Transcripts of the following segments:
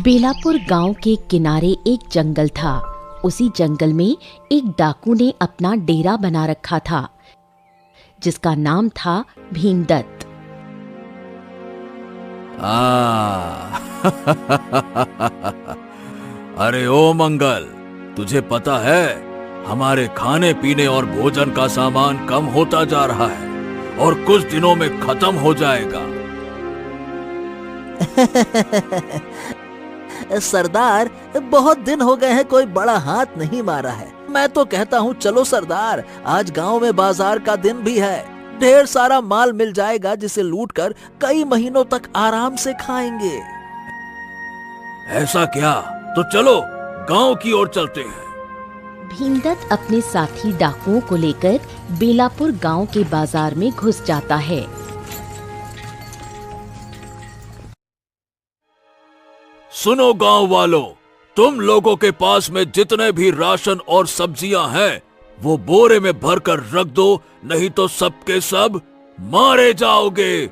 बेलापुर गांव के किनारे एक जंगल था। उसी जंगल में एक डाकू ने अपना डेरा बना रखा था, जिसका नाम था भीमदत्त। अरे ओ मंगल, तुझे पता है हमारे खाने पीने और भोजन का सामान कम होता जा रहा है और कुछ दिनों में खत्म हो जाएगा। सरदार, बहुत दिन हो गए हैं कोई बड़ा हाथ नहीं मारा है। मैं तो कहता हूँ चलो सरदार, आज गांव में बाजार का दिन भी है। ढेर सारा माल मिल जाएगा जिसे लूटकर कई महीनों तक आराम से खाएंगे। ऐसा क्या? तो चलो गांव की ओर चलते हैं। भीमदत्त अपने साथी डाकुओं को लेकर बेलापुर गांव के बाजार में घुस जाता है। सुनो गांव वालों, तुम लोगों के पास में जितने भी राशन और सब्जियां हैं वो बोरे में भरकर रख दो, नहीं तो सबके सब मारे जाओगे।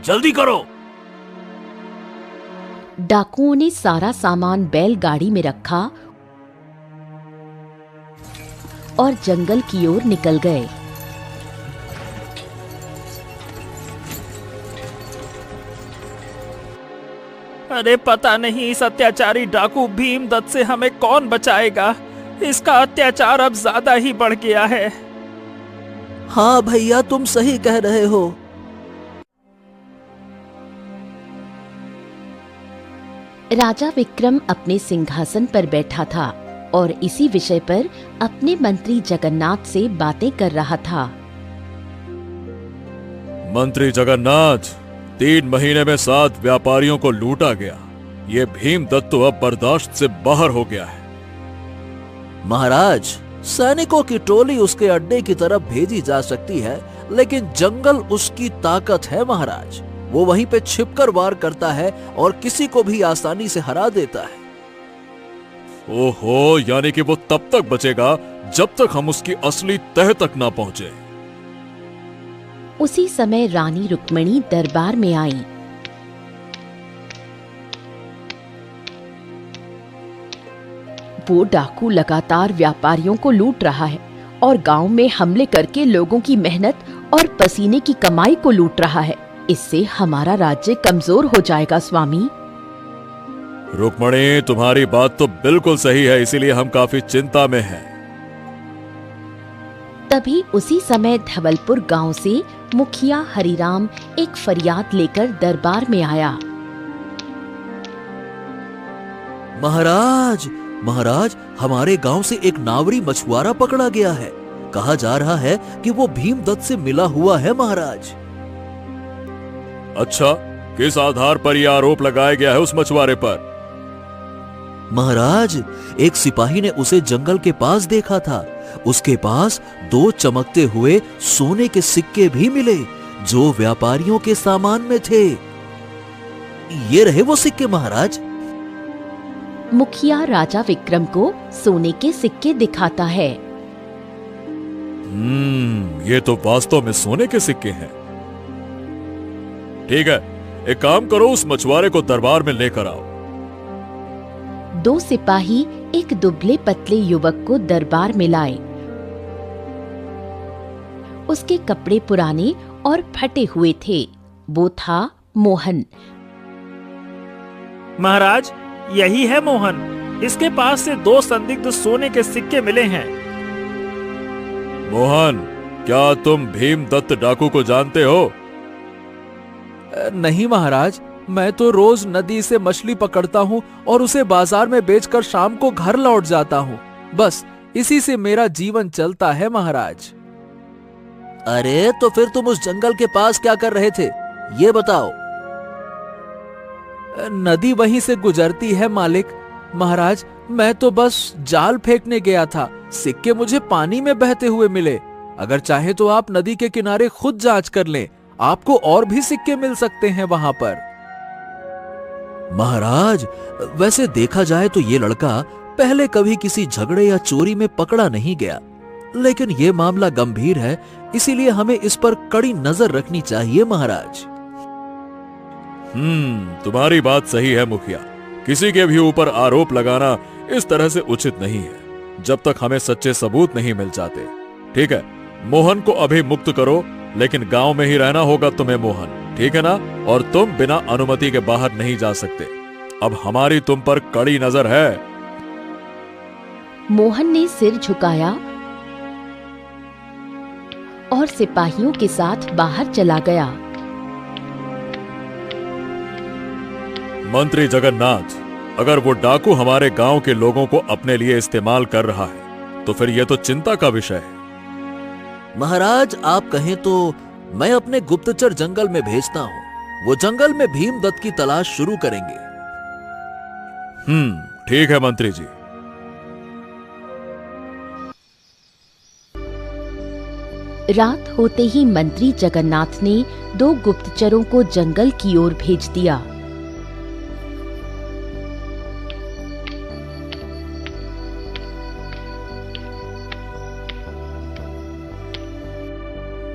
जल्दी करो। डाकुओं ने सारा सामान बैलगाड़ी में रखा और जंगल की ओर निकल गए। अरे पता नहीं इस अत्याचारी डाकू भीमदत्त से हमें कौन बचाएगा। इसका अत्याचार अब ज्यादा ही बढ़ गया है। हाँ भैया, तुम सही कह रहे हो। राजा विक्रम अपने सिंहासन पर बैठा था और इसी विषय पर अपने मंत्री जगन्नाथ से बातें कर रहा था। मंत्री जगन्नाथ, 3 महीने में 7 व्यापारियों को लूटा गया। ये भीमदत्त तो अब बर्दाश्त से बाहर हो गया है। महाराज, सैनिकों की टोली उसके अड्डे की तरफ भेजी जा सकती है, लेकिन जंगल उसकी ताकत है महाराज। वो वहीं पे छिपकर वार करता है और किसी को भी आसानी से हरा देता है। ओहो, यानी कि वो तब तक बचेगा जब तक हम उसकी असली तह तक ना पहुंचे। उसी समय रानी रुक्मिणी दरबार में आई। वो डाकू लगातार व्यापारियों को लूट रहा है और गांव में हमले करके लोगों की मेहनत और पसीने की कमाई को लूट रहा है। इससे हमारा राज्य कमजोर हो जाएगा स्वामी। रुक्मिणी, तुम्हारी बात तो बिल्कुल सही है, इसीलिए हम काफी चिंता में हैं। तभी उसी समय धवलपुर गांव से मुखिया हरिराम एक फरियाद लेकर दरबार में आया। महाराज, महाराज, हमारे गांव से एक नावरी मछुआरा पकड़ा गया है। कहा जा रहा है कि वो भीमदत्त से मिला हुआ है महाराज। अच्छा, किस आधार पर यह आरोप लगाया गया है उस मछुआरे पर? महाराज, एक सिपाही ने उसे जंगल के पास देखा था। उसके पास 2 चमकते हुए सोने के सिक्के भी मिले जो व्यापारियों के सामान में थे। ये रहे वो सिक्के महाराज। मुखिया राजा विक्रम को सोने के सिक्के दिखाता है। ये तो वास्तव में सोने के सिक्के हैं। ठीक है, एक काम करो, उस मछुआरे को दरबार में लेकर आओ। 2 सिपाही एक दुबले पतले युवक को दरबार में लाए। उसके कपड़े पुराने और फटे हुए थे। वो था मोहन। महाराज, यही है मोहन। इसके पास से 2 संदिग्ध सोने के सिक्के मिले हैं। मोहन, क्या तुम भीमदत्त डाकू को जानते हो? नहीं महाराज, मैं तो रोज नदी से मछली पकड़ता हूँ और उसे बाजार में बेचकर शाम को घर लौट जाता हूँ। बस इसी से मेरा जीवन चलता है महाराज। अरे तो फिर तुम उस जंगल के पास क्या कर रहे थे, ये बताओ। नदी वहीं से गुजरती है मालिक। महाराज, मैं तो बस जाल फेंकने गया था। सिक्के मुझे पानी में बहते हुए मिले। अगर चाहे तो आप नदी के किनारे खुद जांच कर लें, आपको और भी सिक्के मिल सकते हैं वहां पर। महाराज, वैसे देखा जाए तो ये लड़का पहले कभी किसी झगड़े या चोरी में पकड़ा नहीं गया, लेकिन ये मामला गंभीर है, इसीलिए हमें इस पर कड़ी नजर रखनी चाहिए महाराज। तुम्हारी बात सही है मुखिया। किसी के भी ऊपर आरोप लगाना इस तरह से उचित नहीं है जब तक हमें सच्चे सबूत नहीं मिल जाते। ठीक है, मोहन को अभी मुक्त करो, लेकिन गांव में ही रहना होगा तुम्हें मोहन, ठीक है ना? और तुम बिना अनुमति के बाहर नहीं जा सकते। अब हमारी तुम पर कड़ी नजर है। मोहन ने सिर झुकाया और सिपाहियों के साथ बाहर चला गया। मंत्री जगन्नाथ, अगर वो डाकू हमारे गांव के लोगों को अपने लिए इस्तेमाल कर रहा है तो फिर यह तो चिंता का विषय है। महाराज, आप कहें तो मैं अपने गुप्तचर जंगल में भेजता हूं। वो जंगल में भीमदत्त की तलाश शुरू करेंगे। ठीक है मंत्री जी। रात होते ही मंत्री जगन्नाथ ने 2 गुप्तचरों को जंगल की ओर भेज दिया।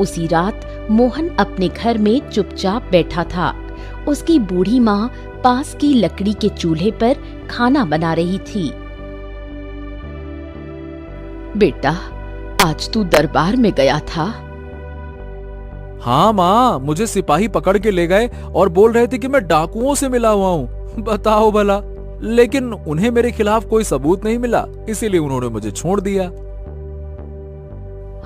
उसी रात मोहन अपने घर में चुपचाप बैठा था। उसकी बूढ़ी माँ पास की लकड़ी के चूल्हे पर खाना बना रही थी। बेटा, आज तू दरबार में गया था? हाँ माँ, मुझे सिपाही पकड़ के ले गए और बोल रहे थे कि मैं डाकुओं से मिला हुआ हूँ। बताओ भला। लेकिन उन्हें मेरे खिलाफ कोई सबूत नहीं मिला, इसीलिए उन्होंने मुझे छोड़ दिया।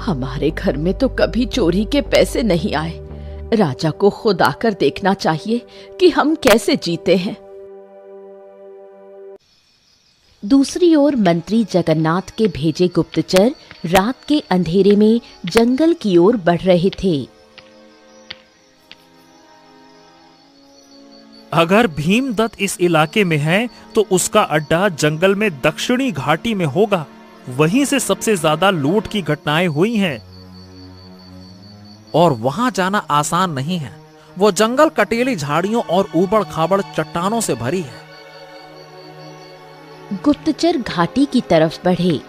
हमारे घर में तो कभी चोरी के पैसे नहीं आए। राजा को खुद आकर देखना चाहिए कि हम कैसे जीते हैं। दूसरी ओर मंत्री जगन्नाथ के भेजे गुप्तचर रात के अंधेरे में जंगल की ओर बढ़ रहे थे। अगर भीमदत्त इस इलाके में है तो उसका अड्डा जंगल में दक्षिणी घाटी में होगा। वहीं से सबसे ज्यादा लूट की घटनाएं हुई हैं। और वहां जाना आसान नहीं है। वो जंगल कटीली झाड़ियों और ऊबड़ खाबड़ चट्टानों से भरी है। गुप्तचर घाटी की तरफ बढ़े।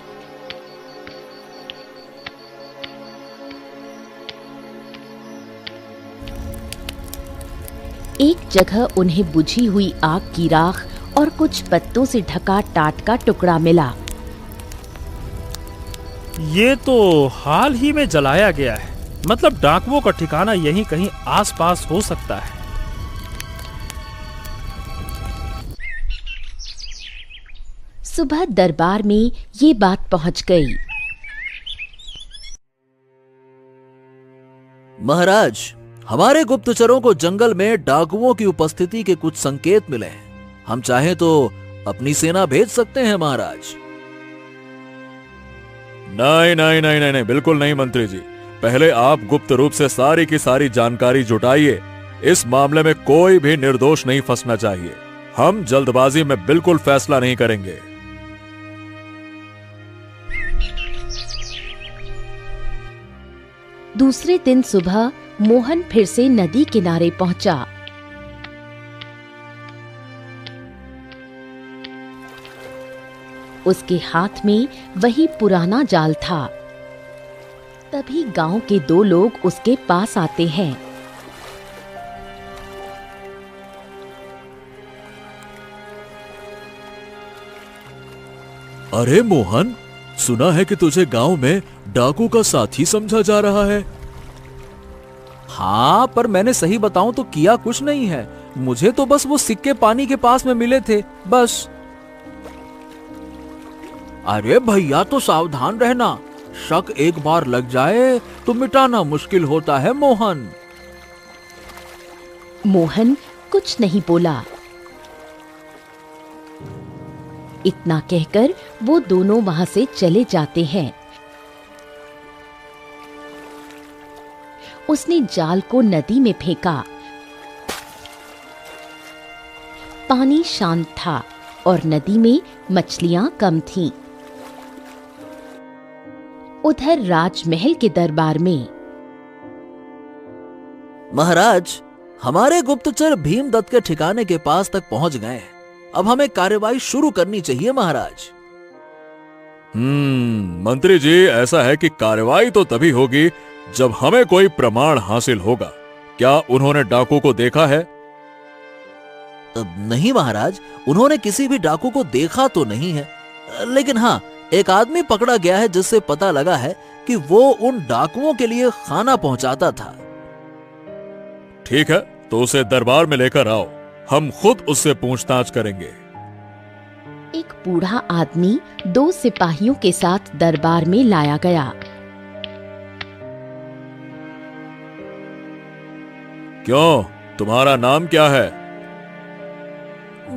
एक जगह उन्हें बुझी हुई आग की राख और कुछ पत्तों से ढका टाट का टुकड़ा मिला। ये तो हाल ही में जलाया गया है। मतलब डाकुओं का ठिकाना यहीं कहीं आसपास हो सकता है। सुबह दरबार में ये बात पहुंच गई। महाराज, हमारे गुप्तचरों को जंगल में डाकुओं की उपस्थिति के कुछ संकेत मिले हैं। हम चाहें तो अपनी सेना भेज सकते हैं महाराज। नहीं नहीं नहीं नहीं नहीं, बिल्कुल नहीं मंत्री जी। पहले आप गुप्त रूप से सारी की सारी जानकारी जुटाइए। इस मामले में कोई भी निर्दोष नहीं फंसना चाहिए। हम जल्दबाजी में बिल्कुल फैसला नहीं करेंगे। दूसरे दिन सुबह मोहन फिर से नदी किनारे पहुंचा। उसके हाथ में वही पुराना जाल था। तभी गांव के 2 लोग उसके पास आते हैं। अरे मोहन, सुना है कि तुझे गांव में डाकू का साथी समझा जा रहा है। हाँ, पर मैंने सही बताऊं तो किया कुछ नहीं है। मुझे तो बस वो सिक्के पानी के पास में मिले थे, बस। अरे भैया, तो सावधान रहना। शक एक बार लग जाए तो मिटाना मुश्किल होता है मोहन। मोहन कुछ नहीं बोला। इतना कहकर वो दोनों वहां से चले जाते हैं। उसने जाल को नदी में फेंका। पानी शांत था और नदी में मछलियां कम थीं। उधर राजमहल के दरबार में। महाराज, हमारे गुप्तचर भीमदत्त के ठिकाने के पास तक पहुंच गए हैं। अब हमें कार्यवाही शुरू करनी चाहिए महाराज। मंत्री जी, ऐसा है कि कार्यवाही तो तभी होगी जब हमें कोई प्रमाण हासिल होगा। क्या उन्होंने डाकू को देखा है? नहीं महाराज, उन्होंने किसी भी डाकू को देखा तो नहीं है, लेकिन हाँ, एक आदमी पकड़ा गया है जिससे पता लगा है कि वो उन डाकुओं के लिए खाना पहुंचाता था। ठीक है, तो उसे दरबार में लेकर आओ, हम खुद उससे पूछताछ करेंगे। एक बूढ़ा आदमी 2 सिपाहियों के साथ दरबार में लाया गया। क्यों, तुम्हारा नाम क्या है?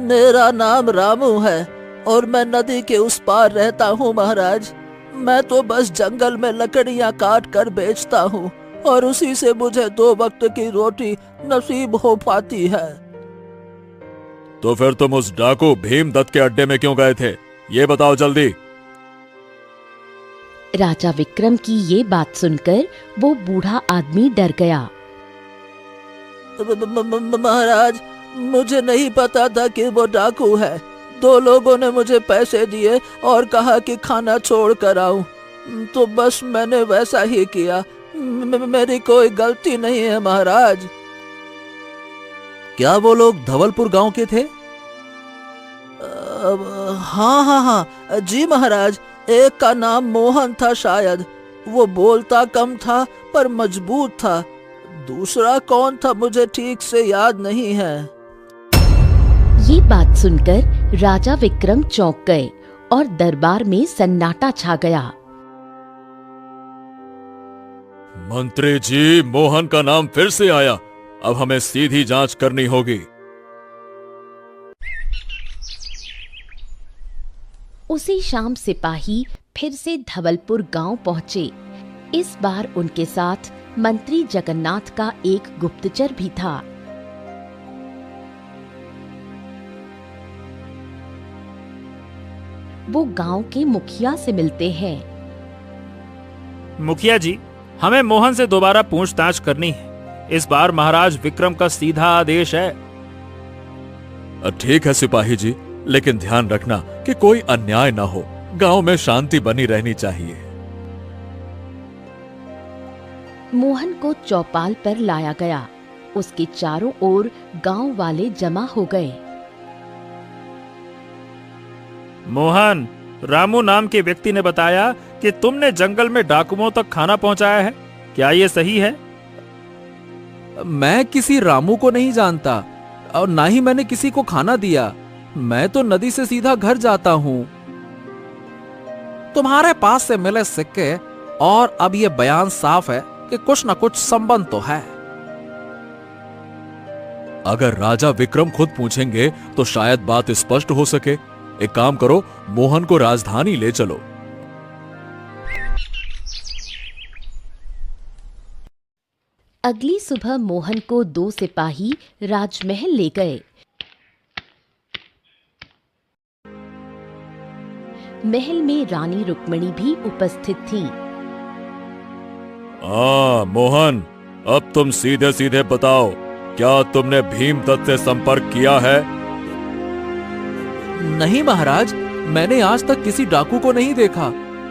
मेरा नाम रामू है और मैं नदी के उस पार रहता हूँ महाराज। मैं तो बस जंगल में लकड़ियाँ काट कर बेचता हूँ और उसी से मुझे 2 वक्त की रोटी नसीब हो पाती है। तो फिर तुम उस डाकू भीमदत्त के अड्डे में क्यों गए थे, ये बताओ जल्दी। राजा विक्रम की ये बात सुनकर वो बूढ़ा आदमी डर गया। महाराज, मुझे नहीं पता था कि वो डाकू है। 2 लोगों ने मुझे पैसे दिए और कहा कि खाना छोड़ कर आऊं, तो बस मैंने वैसा ही किया। मेरी कोई गलती नहीं है महाराज। क्या वो लोग धवलपुर गांव के थे? हाँ जी महाराज, एक का नाम मोहन था शायद। वो बोलता कम था पर मजबूत था। दूसरा कौन था मुझे ठीक से याद नहीं है। ये बात सुनकर राजा विक्रम चौंक गए और दरबार में सन्नाटा छा गया। मंत्री जी, मोहन का नाम फिर से आया। अब हमें सीधी जांच करनी होगी। उसी शाम सिपाही फिर से धवलपुर गांव पहुंचे। इस बार उनके साथ मंत्री जगन्नाथ का एक गुप्तचर भी था। वो गांव के मुखिया से मिलते हैं। मुखिया जी, हमें मोहन से दोबारा पूछताछ करनी है। इस बार महाराज विक्रम का सीधा आदेश है। ठीक है सिपाही जी, लेकिन ध्यान रखना कि कोई अन्याय ना हो। गांव में शांति बनी रहनी चाहिए। मोहन को चौपाल पर लाया गया। उसके चारों ओर गांव वाले जमा हो गए। मोहन, रामू नाम के व्यक्ति ने बताया कि तुमने जंगल में डाकुओं तक खाना पहुंचाया है। क्या ये सही है? मैं किसी रामू को नहीं जानता और ना ही मैंने किसी को खाना दिया। मैं तो नदी से सीधा घर जाता हूँ। तुम्हारे पास से मिले सिक्के और अब ये बयान साफ है कि कुछ न कुछ संबंध तो है। अगर राजा विक्रम खुद पूछेंगे तो शायद बात स्पष्ट हो सके। एक काम करो, मोहन को राजधानी ले चलो। अगली सुबह मोहन को 2 सिपाही राजमहल ले गए। महल में रानी रुक्मिणी भी उपस्थित थी। मोहन, अब तुम सीधे सीधे बताओ, क्या तुमने भीमदत्त से संपर्क किया है? नहीं महाराज, मैंने आज तक किसी डाकू को नहीं देखा।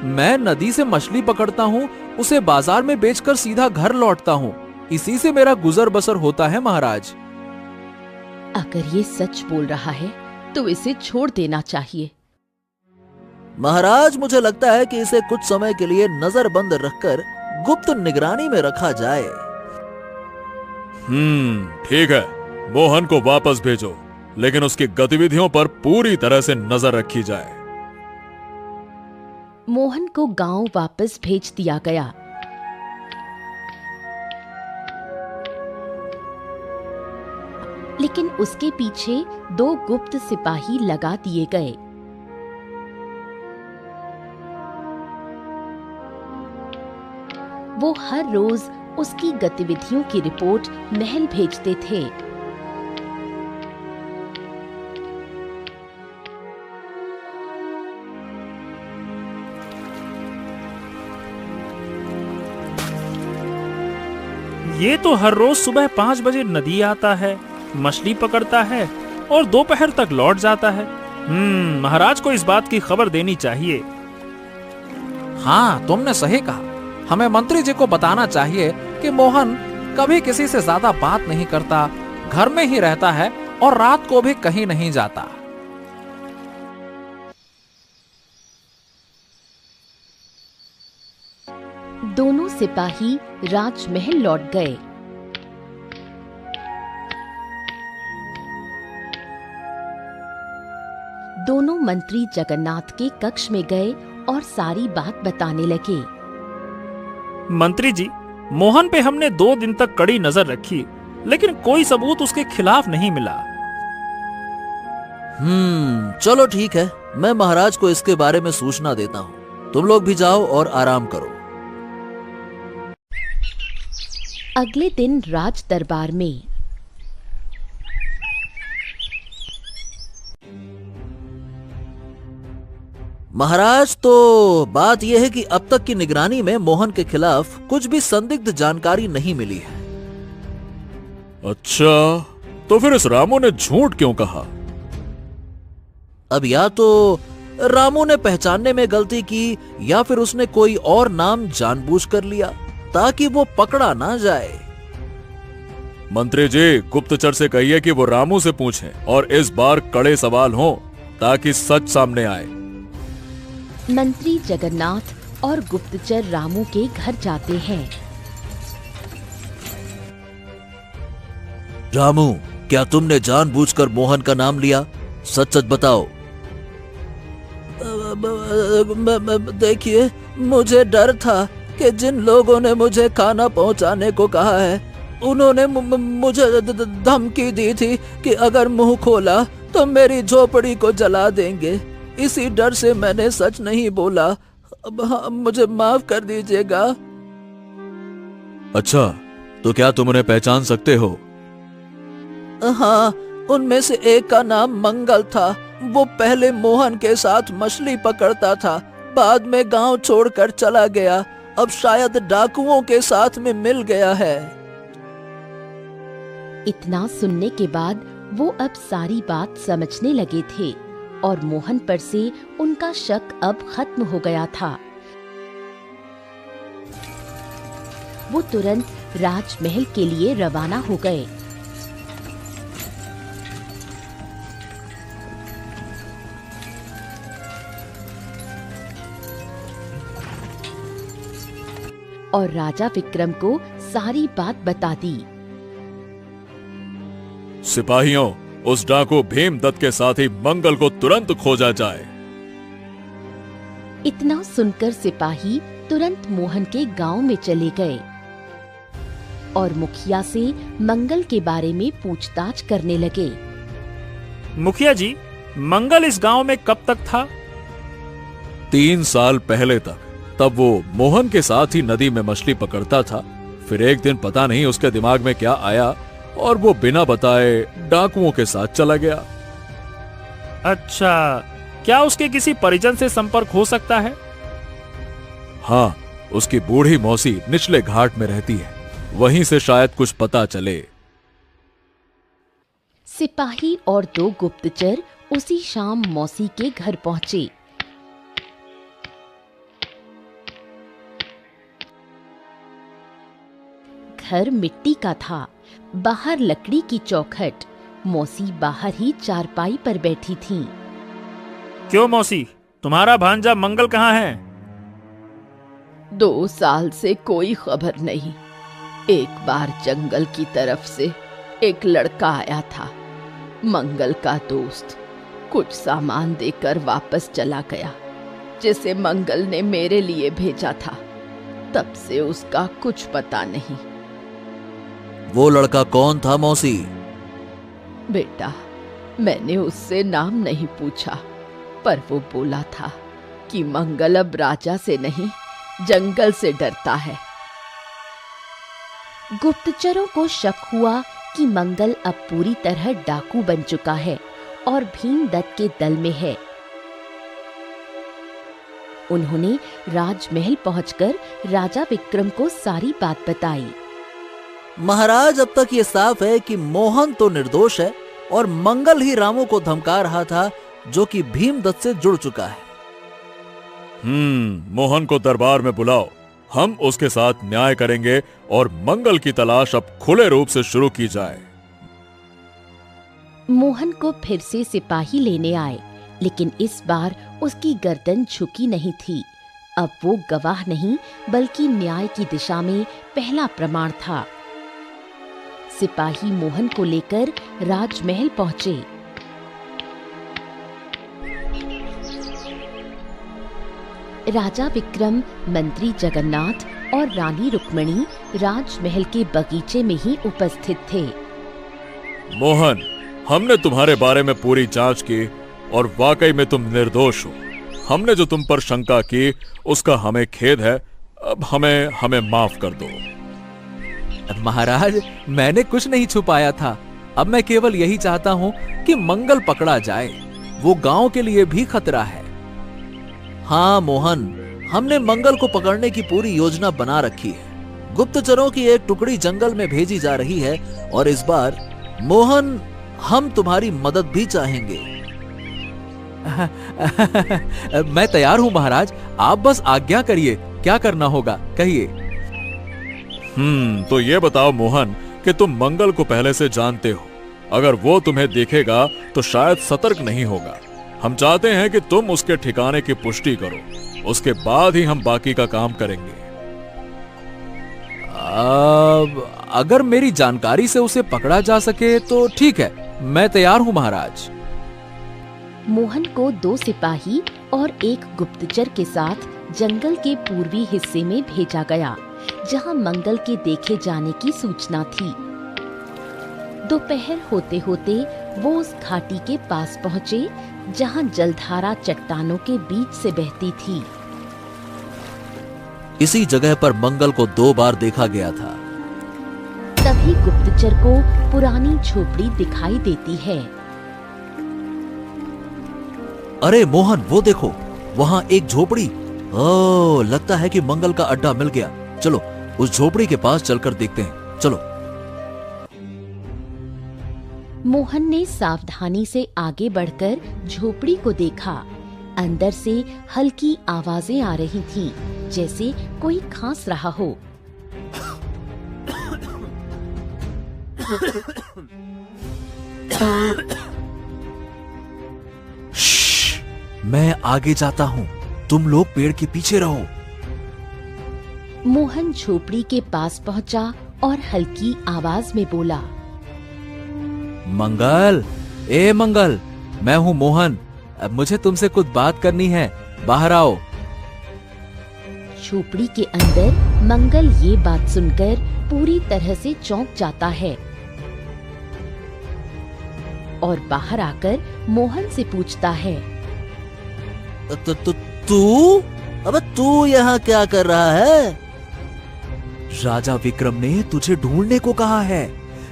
मैं नदी से मछली पकड़ता हूँ, उसे बाजार में बेचकर सीधा घर लौटता हूँ। इसी से मेरा गुजर बसर होता है महाराज। अगर ये सच बोल रहा है तो इसे छोड़ देना चाहिए। महाराज, मुझे लगता है कि इसे कुछ समय के लिए नजरबंद रखकर गुप्त निगरानी में रखा जाए। ठीक है, मोहन को वापस भेजो, लेकिन उसकी गतिविधियों पर पूरी तरह से नजर रखी जाए। मोहन को गांव वापस भेज दिया गया। लेकिन उसके पीछे 2 गुप्त सिपाही लगा दिए गए। वो हर रोज उसकी गतिविधियों की रिपोर्ट महल भेजते थे। ये तो हर रोज सुबह 5 बजे नदी आता है, मछली पकड़ता है और दोपहर तक लौट जाता है। महाराज को इस बात की खबर देनी चाहिए। हाँ, तुमने सही कहा। हमें मंत्री जी को बताना चाहिए कि मोहन कभी किसी से ज्यादा बात नहीं करता, घर में ही रहता है और रात को भी कहीं नहीं जाता। दोनों सिपाही राजमहल लौट गए। दोनों मंत्री जगन्नाथ के कक्ष में गए और सारी बात बताने लगे। मंत्री जी, मोहन पे हमने 2 दिन तक कड़ी नजर रखी, लेकिन कोई सबूत उसके खिलाफ नहीं मिला। चलो ठीक है, मैं महाराज को इसके बारे में सूचना देता हूँ। तुम लोग भी जाओ और आराम करो। अगले दिन राज दरबार में महाराज, तो बात यह है कि अब तक की निगरानी में मोहन के खिलाफ कुछ भी संदिग्ध जानकारी नहीं मिली है। अच्छा, तो फिर इस रामू ने झूठ क्यों कहा? अब या तो रामू ने पहचानने में गलती की या फिर उसने कोई और नाम जानबूझकर लिया ताकि वो पकड़ा ना जाए। मंत्री जी, गुप्तचर से कहिए कि वो रामू से पूछें और इस बार कड़े सवाल हों ताकि सच सामने आए। मंत्री जगन्नाथ और गुप्तचर रामू के घर जाते हैं। रामू, क्या तुमने जानबूझकर मोहन का नाम लिया? सच सच बताओ। देखिए, मुझे डर था कि जिन लोगों ने मुझे खाना पहुंचाने को कहा है, उन्होंने मुझे धमकी दी थी कि अगर मुंह खोला तो मेरी झोपड़ी को जला देंगे। इसी डर से मैंने सच नहीं बोला। अब मुझे माफ कर दीजिएगा। अच्छा, तो क्या तुम उन्हें पहचान सकते हो? हाँ, उनमें से एक का नाम मंगल था। वो पहले मोहन के साथ मछली पकड़ता था, बाद में गांव छोड़कर चला गया। अब शायद डाकुओं के साथ में मिल गया है। इतना सुनने के बाद वो अब सारी बात समझने लगे थे और मोहन पर से उनका शक अब खत्म हो गया था। वो तुरंत राजमहल के लिए रवाना हो गए। और राजा विक्रम को सारी बात बता दी। सिपाहियों, उस डाकू भीमदत्त के साथ ही मंगल को तुरंत खोजा जाए। इतना सुनकर सिपाही तुरंत मोहन के गांव में चले गए और मुखिया से मंगल के बारे में पूछताछ करने लगे। मुखिया जी, मंगल इस गांव में कब तक था? 3 साल पहले तक। तब वो मोहन के साथ ही नदी में मछली पकड़ता था। फिर एक दिन पता नहीं उसके दिमाग में क्या आया और वो बिना बताए डाकुओं के साथ चला गया। अच्छा, क्या उसके किसी परिजन से संपर्क हो सकता है? हाँ, उसकी बूढ़ी मौसी निचले घाट में रहती है, वहीं से शायद कुछ पता चले। सिपाही और 2 गुप्तचर उसी शाम मौसी के घर पहुंचे। घर मिट्टी का था, बाहर लकड़ी की चौखट। मौसी बाहर ही चारपाई पर बैठी थीं। क्यों मौसी, तुम्हारा भांजा मंगल कहाँ है? 2 साल से कोई खबर नहीं। एक बार जंगल की तरफ से एक लड़का आया था, मंगल का दोस्त। कुछ सामान देकर वापस चला गया, जिसे मंगल ने मेरे लिए भेजा था। तब से उसका कुछ पता नहीं। वो लड़का कौन था मौसी? बेटा, मैंने उससे नाम नहीं पूछा, पर वो बोला था कि मंगल अब राजा से नहीं, जंगल से डरता है। गुप्तचरों को शक हुआ कि मंगल अब पूरी तरह डाकू बन चुका है और भीमदत्त के दल में है। उन्होंने राजमहल पहुंचकर राजा विक्रम को सारी बात बताई। महाराज, अब तक ये साफ है कि मोहन तो निर्दोष है और मंगल ही रामू को धमका रहा था, जो कि भीमदत्त से जुड़ चुका है। मोहन को दरबार में बुलाओ। हम उसके साथ न्याय करेंगे और मंगल की तलाश अब खुले रूप से शुरू की जाए। मोहन को फिर से सिपाही लेने आए, लेकिन इस बार उसकी गर्दन झुकी नहीं थी। अब वो गवाह नहीं बल्कि न्याय की दिशा में पहला प्रमाण था। सिपाही मोहन को लेकर राजमहल पहुंचे। राजा विक्रम, मंत्री जगन्नाथ और रानी रुक्मिणी राजमहल के बगीचे में ही उपस्थित थे। मोहन, हमने तुम्हारे बारे में पूरी जांच की और वाकई में तुम निर्दोष हो। हमने जो तुम पर शंका की उसका हमें खेद है। अब हमें माफ कर दो। महाराज, मैंने कुछ नहीं छुपाया था। अब मैं केवल यही चाहता हूँ कि मंगल पकड़ा जाए। वो गांव के लिए भी खतरा है। हाँ मोहन, हमने मंगल को पकड़ने की पूरी योजना बना रखी है। गुप्तचरों की एक टुकड़ी जंगल में भेजी जा रही है और इस बार मोहन हम तुम्हारी मदद भी चाहेंगे। मैं तैयार हूँ महाराज, आप बस आज्ञा करिए। क्या करना होगा कहिए। तो ये बताओ मोहन कि तुम मंगल को पहले से जानते हो। अगर वो तुम्हें देखेगा तो शायद सतर्क नहीं होगा। हम चाहते हैं कि तुम उसके ठिकाने की पुष्टि करो, उसके बाद ही हम बाकी का काम करेंगे। अगर मेरी जानकारी से उसे पकड़ा जा सके तो ठीक है, मैं तैयार हूँ महाराज। मोहन को 2 सिपाही और एक गुप्तचर के साथ जंगल के पूर्वी हिस्से में भेजा गया, जहां मंगल के देखे जाने की सूचना थी। दोपहर होते होते वो उस घाटी के पास पहुंचे जहां जलधारा चट्टानों के बीच से बहती थी। इसी जगह पर मंगल को 2 बार देखा गया था। तभी गुप्तचर को पुरानी झोपड़ी दिखाई देती है। अरे मोहन, वो देखो, वहां एक झोपड़ी। ओह, लगता है कि मंगल का अड्डा मिल गया। चलो उस झोपड़ी के पास चलकर देखते हैं। चलो। मोहन ने सावधानी से आगे बढ़कर झोपड़ी को देखा। अंदर से हल्की आवाजें आ रही थीं, जैसे कोई खांस रहा हो। मैं आगे जाता हूँ, तुम लोग पेड़ के पीछे रहो। मोहन झोपड़ी के पास पहुंचा और हल्की आवाज में बोला, मंगल, ए मंगल, मैं हूँ मोहन। अब मुझे तुमसे कुछ बात करनी है, बाहर आओ। झोपड़ी के अंदर मंगल ये बात सुनकर पूरी तरह से चौंक जाता है और बाहर आकर मोहन से पूछता है, तू? अबे तू यहाँ क्या कर रहा है? राजा विक्रम ने तुझे ढूंढने को कहा है।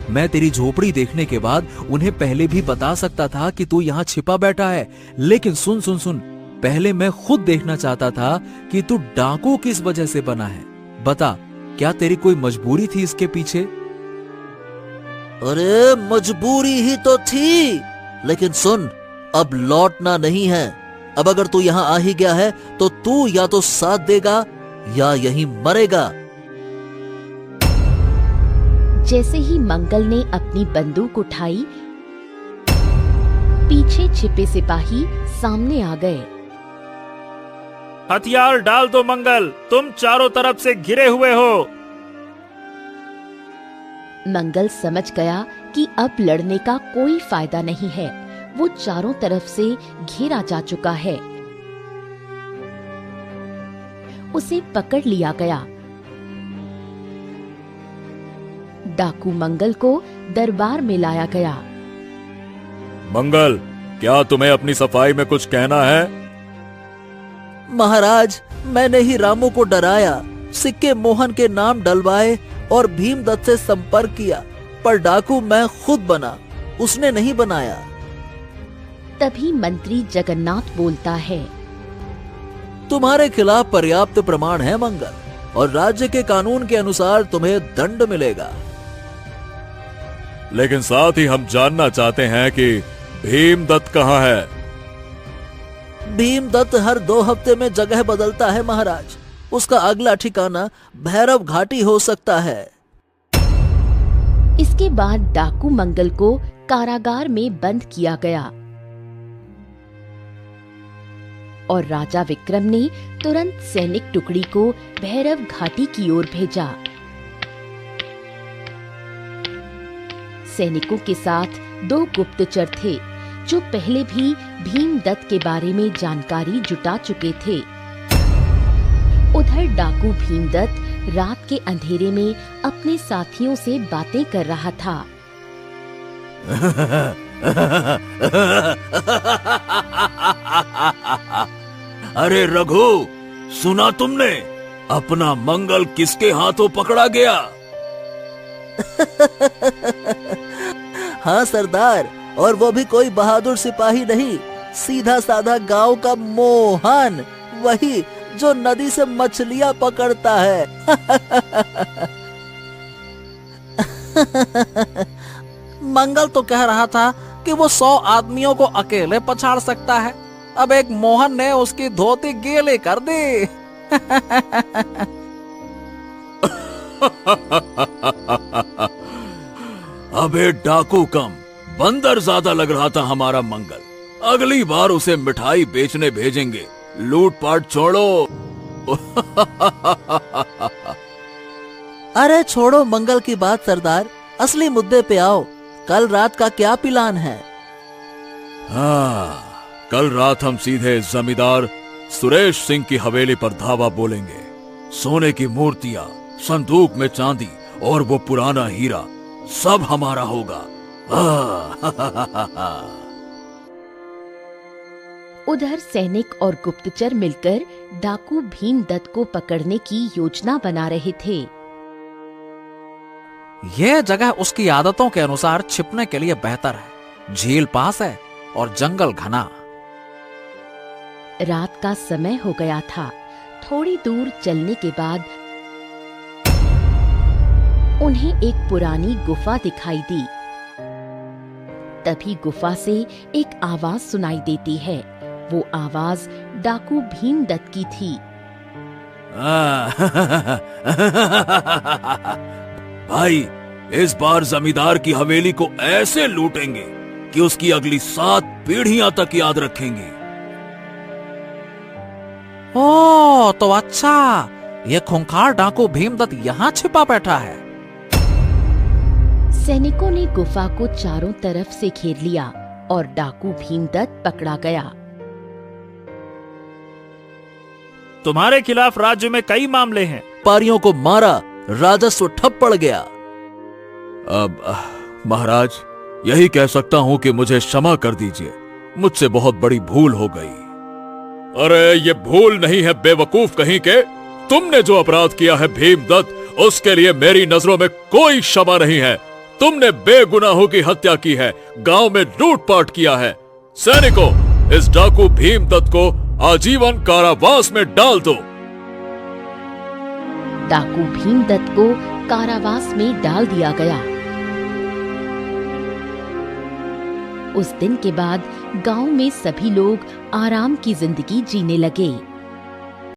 मैं तेरी झोपड़ी देखने के बाद उन्हें पहले भी बता सकता था कि तू यहाँ छिपा बैठा है, लेकिन सुन सुन सुन, पहले मैं खुद देखना चाहता था कि तू डाकू किस वजह से बना है। बता, क्या तेरी कोई मजबूरी थी इसके पीछे? अरे मजबूरी ही तो थी, लेकिन सुन, अब लौटना नहीं है। अब अगर तू यहाँ आ ही गया है तो तू या तो साथ देगा या यहीं मरेगा। जैसे ही मंगल ने अपनी बंदूक उठाई, पीछे छिपे सिपाही सामने आ गए। हथियार डाल दो मंगल, तुम चारों तरफ से घिरे हुए हो। मंगल समझ गया कि अब लड़ने का कोई फायदा नहीं है। वो चारों तरफ से घेरा जा चुका है। उसे पकड़ लिया गया। डाकू मंगल को दरबार में लाया गया। मंगल, क्या तुम्हें अपनी सफाई में कुछ कहना है? महाराज, मैंने ही रामू को डराया, सिक्के मोहन के नाम डलवाए और भीमदत्त से संपर्क किया, पर डाकू मैं खुद बना, उसने नहीं बनाया। तभी मंत्री जगन्नाथ बोलता है, तुम्हारे खिलाफ पर्याप्त प्रमाण है मंगल, और राज्य के कानून के अनुसार तुम्हें दंड मिलेगा। लेकिन साथ ही हम जानना चाहते हैं कि भीमदत्त कहाँ है? भीमदत्त हर 2 हफ्ते में जगह बदलता है महाराज। उसका अगला ठिकाना भैरव घाटी हो सकता है। इसके बाद डाकू मंगल को कारागार में बंद किया गया और राजा विक्रम ने तुरंत सैनिक टुकड़ी को भैरव घाटी की ओर भेजा। सैनिकों के साथ 2 गुप्तचर थे जो पहले भी भीमदत्त के बारे में जानकारी जुटा चुके थे। उधर डाकू भीमदत्त रात के अंधेरे में अपने साथियों से बातें कर रहा था। अरे रघु, सुना तुमने? अपना मंगल किसके हाथों पकड़ा गया? हाँ सरदार, और वो भी कोई बहादुर सिपाही नहीं, सीधा साधा गांव का मोहन, वही जो नदी से मछलियां पकड़ता है। मंगल तो कह रहा था कि वो 100 आदमियों को अकेले पछाड़ सकता है। अब एक मोहन ने उसकी धोती गीली कर दी। अबे डाकू कम, बंदर ज्यादा लग रहा था हमारा मंगल। अगली बार उसे मिठाई बेचने भेजेंगे, लूटपाट छोड़ो। अरे छोड़ो मंगल की बात सरदार, असली मुद्दे पे आओ। कल रात का क्या प्लान है? हाँ, कल रात हम सीधे जमींदार सुरेश सिंह की हवेली पर धावा बोलेंगे। सोने की मूर्तियां, संदूक में चांदी और वो पुराना हीरा सब हमारा होगा। उधर सैनिक और गुप्तचर मिलकर डाकू भीमदत्त को पकड़ने की योजना बना रहे थे। यह जगह उसकी आदतों के अनुसार छिपने के लिए बेहतर है। झील पास है और जंगल घना। रात का समय हो गया था। थोड़ी दूर चलने के बाद उन्हें एक पुरानी गुफा दिखाई दी। तभी गुफा से एक आवाज सुनाई देती है। वो आवाज डाकू भीमदत्त की थी। भाई, इस बार जमींदार की हवेली को ऐसे लूटेंगे कि उसकी अगली 7 पीढ़ियां तक याद रखेंगी। ओ तो अच्छा, ये खूंखार डाकू भीमदत्त यहाँ छिपा बैठा है। सैनिकों ने गुफा को चारों तरफ से घेर लिया और डाकू भीमदत्त पकड़ा गया। तुम्हारे खिलाफ राज्य में कई मामले हैं। पारियों को मारा, राजस्व ठप पड़ गया। अब महाराज, यही कह सकता हूं कि मुझे क्षमा कर दीजिए। मुझसे बहुत बड़ी भूल हो गई। अरे ये भूल नहीं है बेवकूफ कहीं के। तुमने जो अपराध किया है भीमदत्त, उसके लिए मेरी नजरों में कोई क्षमा नहीं है। तुमने बेगुनाहों की हत्या की है, गांव में लूटपाट किया है। सैनिकों, इस डाकू भीमदत्त को आजीवन कारावास में डाल दो। डाकू भीमदत्त को कारावास में डाल दिया गया। उस दिन के बाद गांव में सभी लोग आराम की जिंदगी जीने लगे।